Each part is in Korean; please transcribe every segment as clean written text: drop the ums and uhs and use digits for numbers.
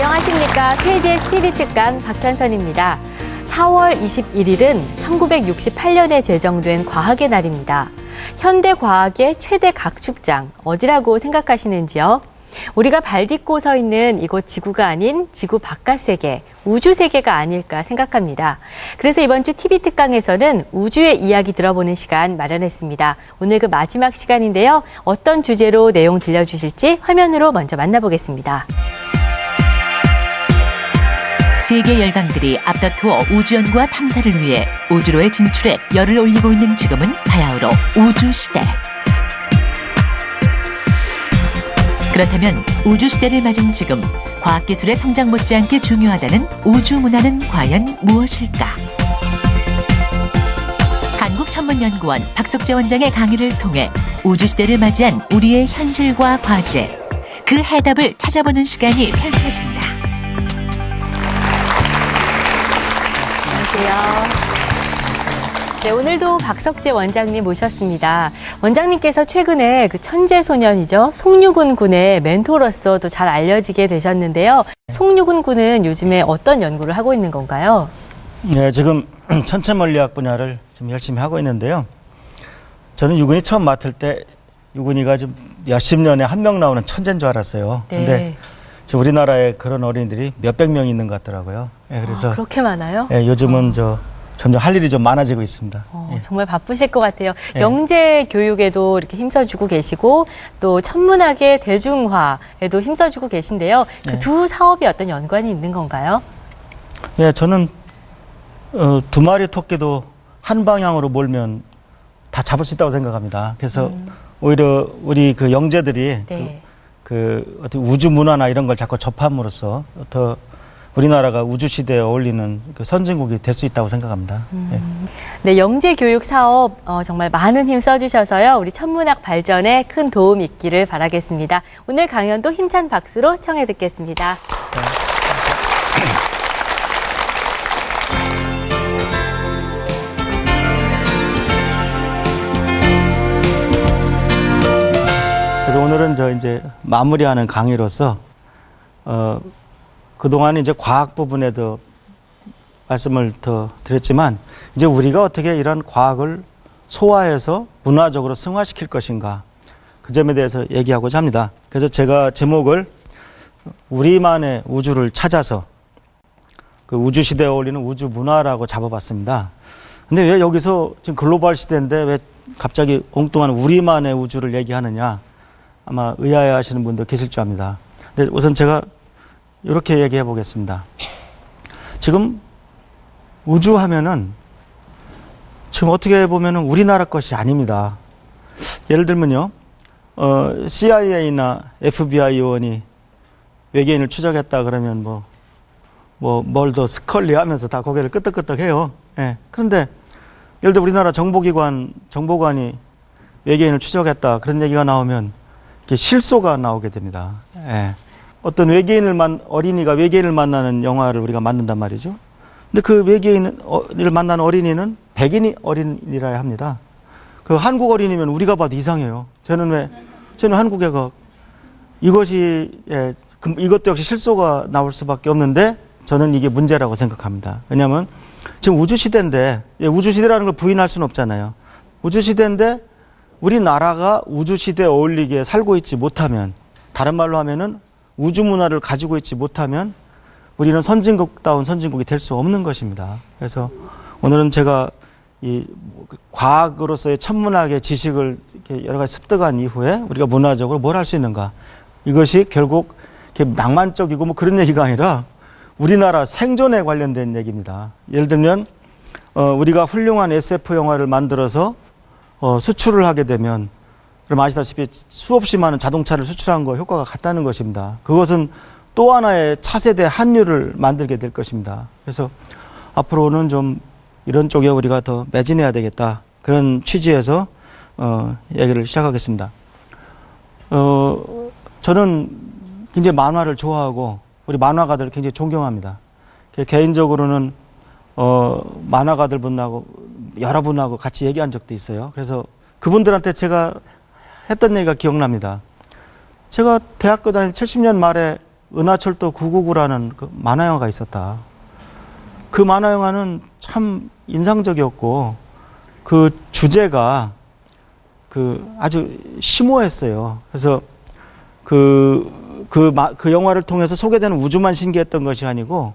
안녕하십니까. KBS TV 특강 박현선입니다. 4월 21일은 1968년에 제정된 과학의 날입니다. 현대 과학의 최대 각축장, 어디라고 생각하시는지요? 우리가 발 딛고 서 있는 이곳 지구가 아닌 지구 바깥 세계, 우주 세계가 아닐까 생각합니다. 그래서 이번 주 TV 특강에서는 우주의 이야기 들어보는 시간 마련했습니다. 오늘 그 마지막 시간인데요. 어떤 주제로 내용 들려주실지 화면으로 먼저 만나보겠습니다. 세계 열강들이 앞다투어 우주연구와 탐사를 위해 우주로의 진출에 열을 올리고 있는 지금은 바야흐로 우주시대. 그렇다면 우주시대를 맞은 지금 과학기술의 성장 못지않게 중요하다는 우주문화는 과연 무엇일까? 한국천문연구원 박석재 원장의 강의를 통해 우주시대를 맞이한 우리의 현실과 과제, 그 해답을 찾아보는 시간이 펼쳐진다. 안녕하세요. 네, 오늘도 박석재 원장님 모셨습니다. 원장님께서 최근에 그 천재소년이죠. 송유근 군의 멘토로서도 잘 알려지게 되셨는데요. 송유근 군은 요즘에 어떤 연구를 하고 있는 건가요? 네, 지금 천체물리학 분야를 좀 열심히 하고 있는데요. 저는 유근이 처음 맡을 때 유근이가 좀 몇십 년에 한 명 나오는 천재인 줄 알았어요. 네. 근데 지금 우리나라에 그런 어린이들이 몇백 명 있는 것 같더라고요. 네, 그래서 그렇게 많아요? 네, 요즘은 점점 할 일이 좀 많아지고 있습니다. 예. 정말 바쁘실 것 같아요. 예. 영재 교육에도 이렇게 힘써주고 계시고 또 천문학의 대중화에도 힘써주고 계신데요. 그 두 사업이 어떤 연관이 있는 건가요? 예, 저는 두 마리 토끼도 한 방향으로 몰면 다 잡을 수 있다고 생각합니다. 그래서 오히려 우리 그 영재들이 네. 그 어떤 우주 문화나 이런 걸 자꾸 접함으로써 더 우리나라가 우주 시대에 어울리는 그 선진국이 될 수 있다고 생각합니다. 예. 네, 영재 교육 사업 정말 많은 힘 써주셔서요. 우리 천문학 발전에 큰 도움 있기를 바라겠습니다. 오늘 강연도 힘찬 박수로 청해 듣겠습니다. 그래서 오늘은 이제 마무리하는 강의로서 그동안 이제 과학 부분에도 말씀을 더 드렸지만 이제 우리가 어떻게 이런 과학을 소화해서 문화적으로 승화시킬 것인가 그 점에 대해서 얘기하고자 합니다. 그래서 제가 제목을 우리만의 우주를 찾아서 그 우주 시대에 어울리는 우주 문화라고 잡아봤습니다. 근데 왜 여기서 지금 글로벌 시대인데 왜 갑자기 엉뚱한 우리만의 우주를 얘기하느냐 아마 의아해 하시는 분도 계실 줄 압니다. 근데 우선 제가 이렇게 얘기해 보겠습니다. 지금 우주 하면은 지금 어떻게 보면은 우리나라 것이 아닙니다. 예를 들면요, CIA나 FBI 요원이 외계인을 추적했다 그러면 뭘 더 스컬리 하면서 다 고개를 끄덕끄덕 해요. 예. 그런데 예를 들어 우리나라 정보관이 외계인을 추적했다 그런 얘기가 나오면 이렇게 실소가 나오게 됩니다. 예. 어떤 어린이가 외계인을 만나는 영화를 우리가 만든단 말이죠. 근데 그 외계인을 만나는 어린이는 백인이 어린이라야 합니다. 그 한국 어린이면 우리가 봐도 이상해요. 저는 한국에 이것도 역시 실소가 나올 수밖에 없는데 저는 이게 문제라고 생각합니다. 왜냐하면 지금 우주시대인데, 우주시대라는 걸 부인할 수는 없잖아요. 우주시대인데 우리나라가 우주시대에 어울리게 살고 있지 못하면, 다른 말로 하면은 우주 문화를 가지고 있지 못하면 우리는 선진국다운 선진국이 될 수 없는 것입니다. 그래서 오늘은 제가 이 과학으로서의 천문학의 지식을 이렇게 여러 가지 습득한 이후에 우리가 문화적으로 뭘 할 수 있는가. 이것이 결국 이렇게 낭만적이고 그런 얘기가 아니라 우리나라 생존에 관련된 얘기입니다. 예를 들면 우리가 훌륭한 SF 영화를 만들어서 수출을 하게 되면 그럼 아시다시피 수없이 많은 자동차를 수출한 거 효과가 같다는 것입니다. 그것은 또 하나의 차세대 한류를 만들게 될 것입니다. 그래서 앞으로는 좀 이런 쪽에 우리가 더 매진해야 되겠다. 그런 취지에서 얘기를 시작하겠습니다. 저는 굉장히 만화를 좋아하고 우리 만화가들을 굉장히 존경합니다. 개인적으로는 만화가들 분하고 여러분하고 같이 얘기한 적도 있어요. 그래서 그분들한테 제가 했던 얘기가 기억납니다. 제가 대학교 다닐 70년 말에 은하철도 999라는 그 만화 영화가 있었다. 그 만화 영화는 참 인상적이었고 그 주제가 그 아주 심오했어요. 그래서 그 영화를 통해서 소개되는 우주만 신기했던 것이 아니고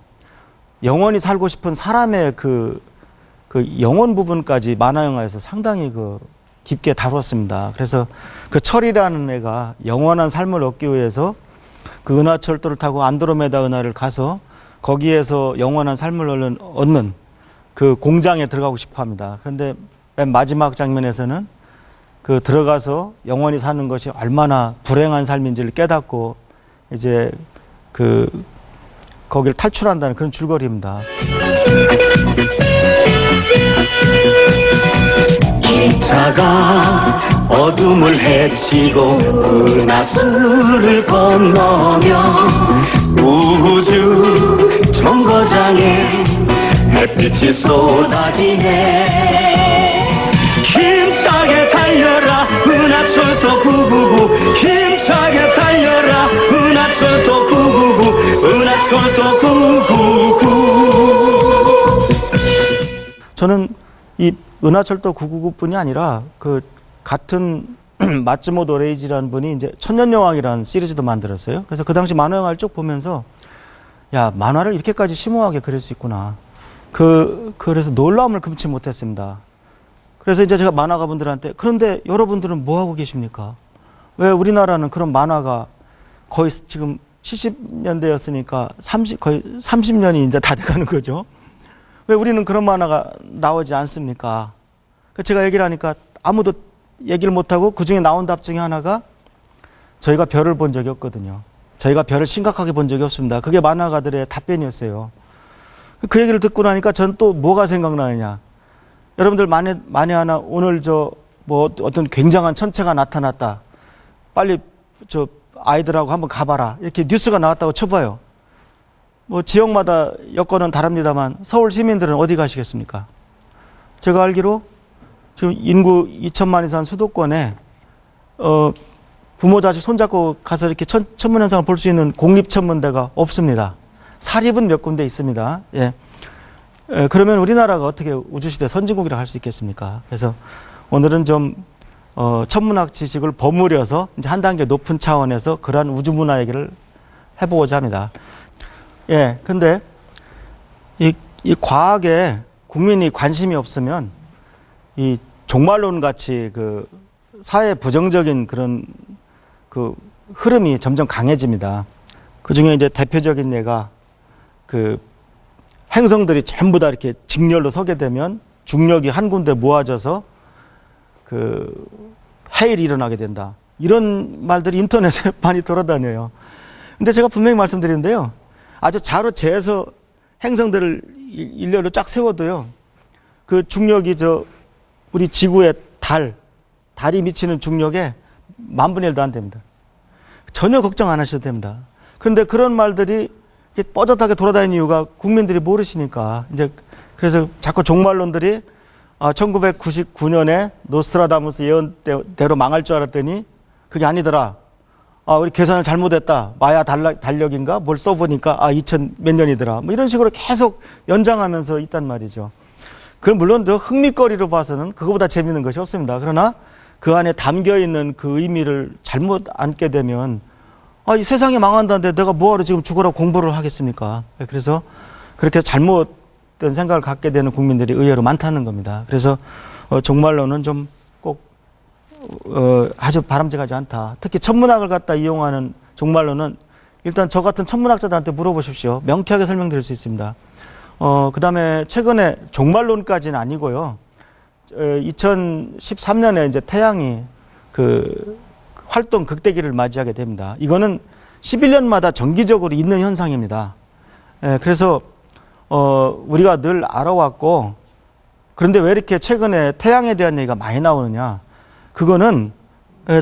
영원히 살고 싶은 사람의 그 영혼 부분까지 만화 영화에서 상당히 깊게 다뤘습니다. 그래서 그 철이라는 애가 영원한 삶을 얻기 위해서 그 은하철도를 타고 안드로메다 은하를 가서 거기에서 영원한 삶을 얻는 그 공장에 들어가고 싶어 합니다. 그런데 맨 마지막 장면에서는 그 들어가서 영원히 사는 것이 얼마나 불행한 삶인지를 깨닫고 이제 거길 탈출한다는 그런 줄거리입니다. 기차가 어둠을 헤치고 은하수를 건너며 우주 정거장에 햇빛이 쏟아지네. 힘차게 달려라 은하철도 999, 힘차게 달려라 은하철도 999, 은하철도 999. 저는 이 은하철도 999뿐이 아니라 그 같은 마츠모토 레이지라는 분이 이제 천년여왕이라는 시리즈도 만들었어요. 그래서 그 당시 만화 영화를 쭉 보면서 야, 만화를 이렇게까지 심오하게 그릴 수 있구나. 그래서 놀라움을 금치 못했습니다. 그래서 이제 제가 만화가분들한테 그런데 여러분들은 뭐 하고 계십니까? 왜 우리나라는 그런 만화가 거의 지금 70년대였으니까 거의 30년이 이제 다 돼가는 거죠. 왜 우리는 그런 만화가 나오지 않습니까? 제가 얘기를 하니까 아무도 얘기를 못하고 그 중에 나온 답 중에 하나가 저희가 별을 본 적이 없거든요. 저희가 별을 심각하게 본 적이 없습니다. 그게 만화가들의 답변이었어요. 그 얘기를 듣고 나니까 전 또 뭐가 생각나느냐. 여러분들 만에 하나 오늘 뭐 어떤 굉장한 천체가 나타났다. 빨리 아이들하고 한번 가봐라. 이렇게 뉴스가 나왔다고 쳐봐요. 뭐 지역마다 여건은 다릅니다만 서울 시민들은 어디 가시겠습니까? 제가 알기로 지금 인구 2천만 이상 수도권에 부모 자식 손잡고 가서 이렇게 천문현상을 볼 수 있는 공립천문대가 없습니다. 사립은 몇 군데 있습니다. 예. 그러면 우리나라가 어떻게 우주시대 선진국이라고 할 수 있겠습니까? 그래서 오늘은 좀 천문학 지식을 버무려서 이제 한 단계 높은 차원에서 그러한 우주문화 얘기를 해보고자 합니다. 예, 근데 이 과학에 국민이 관심이 없으면 이 종말론 같이 사회 부정적인 그런 흐름이 점점 강해집니다. 그 중에 이제 대표적인 예가 행성들이 전부 다 이렇게 직렬로 서게 되면 중력이 한 군데 모아져서 해일이 일어나게 된다. 이런 말들이 인터넷에 많이 돌아다녀요. 근데 제가 분명히 말씀드리는데요. 아주 자로 재서 행성들을 일렬로 쫙 세워도요. 그 중력이 우리 지구의 달이 미치는 중력에 10,000분의 1도 안 됩니다. 전혀 걱정 안 하셔도 됩니다. 그런데 그런 말들이 뻐젓하게 돌아다니는 이유가 국민들이 모르시니까 이제 그래서 자꾸 종말론들이 1999년에 노스트라다무스 예언대로 망할 줄 알았더니 그게 아니더라. 우리 계산을 잘못했다. 마야 달력인가? 뭘 써보니까 2000 몇 년이더라. 뭐 이런 식으로 계속 연장하면서 있단 말이죠. 그럼 물론 흥미거리로 봐서는 그거보다 재미있는 것이 없습니다. 그러나 그 안에 담겨있는 그 의미를 잘못 안게 되면 이 세상이 망한다는데 내가 뭐하러 지금 죽어라 공부를 하겠습니까? 그래서 그렇게 잘못된 생각을 갖게 되는 국민들이 의외로 많다는 겁니다. 그래서 종말론은 좀 꼭 아주 바람직하지 않다. 특히 천문학을 갖다 이용하는 종말론은 일단 저 같은 천문학자들한테 물어보십시오. 명쾌하게 설명드릴 수 있습니다. 그 다음에 최근에 종말론까지는 아니고요. 2013년에 이제 태양이 활동 극대기를 맞이하게 됩니다. 이거는 11년마다 정기적으로 있는 현상입니다. 그래서 우리가 늘 알아왔고, 그런데 왜 이렇게 최근에 태양에 대한 얘기가 많이 나오느냐? 그거는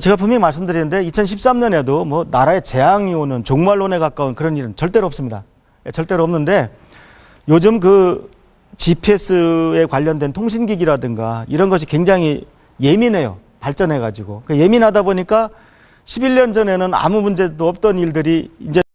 제가 분명히 말씀드리는데 2013년에도 뭐 나라에 재앙이 오는 종말론에 가까운 그런 일은 절대로 없습니다. 절대로 없는데 요즘 GPS에 관련된 통신기기라든가 이런 것이 굉장히 예민해요. 발전해가지고. 예민하다 보니까 11년 전에는 아무 문제도 없던 일들이 이제